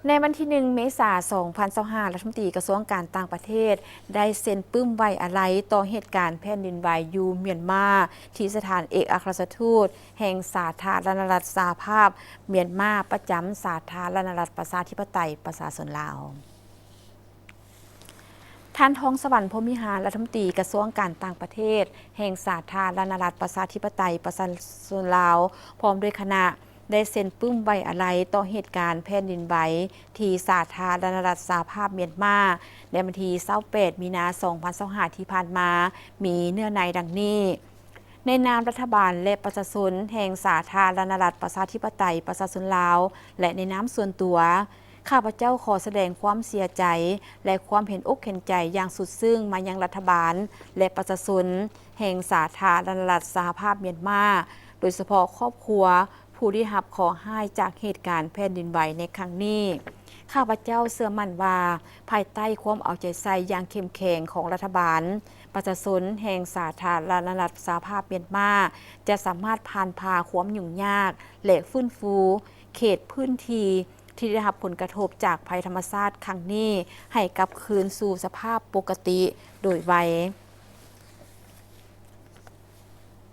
ในวันที่1 เมษายน 2025รัฐมนตรีกระทรวงการต่างประเทศได้เซ็นปึ้มไว้อาลัยต่อเหตุการณ์แผ่นดินไหวอยู่เมียนมาที่สถานเอกอัครราชทูตแห่งสาธารณรัฐสหภาพเมียนมาประจำสาธารณรัฐประชาธิปไตยประชาชนลาวท่านทองสวรรค์พรหมิหารรัฐมนตรีกระทรวงการต่างประเทศแห่งสาธารณรัฐประชาธิปไตยประชาชนลาวพร้อมด้วยคณะได้เซ็นปึ้มไว้อาลัยต่อเหตุการณ์แผ่นดินไหวที่สาธารณรัฐสหภาพเมียนมาในวันที่28 มีนาคม 2025ที่ผ่านมามีเนื้อในดังนี้ในนามรัฐบาลและประชาชนแห่งสาธารณรัฐประชาธิปไตยประชาชนลาวและในนามส่วนตัวข้าพเจ้าขอแสดงความเสียใจและความเห็นอกเห็นใจอย่างสุดซึ้งมายังรัฐบาลและประชาชนแห่งสาธารณรัฐสหภาพเมียนมาโดยเฉพาะครอบครัวผู้ที่รับขอให้จากเหตุการณ์แผ่นดินไหวในครั้งนี้ข้าพเจ้าเชื่อมั่นว่าภายใต้ความเอาใจใส่อย่างเข้มแข็งของรัฐบาลประชาชนแห่งสาธารณรัฐสหภาพเมียนมาจะสามารถผ่านพาความยุ่งยากและฟื้นฟูเขตพื้นที่ที่ได้รับผลกระทบจากภัยธรรมชาติครั้งนี้ให้กลับคืนสู่สภาพปกติโดยไว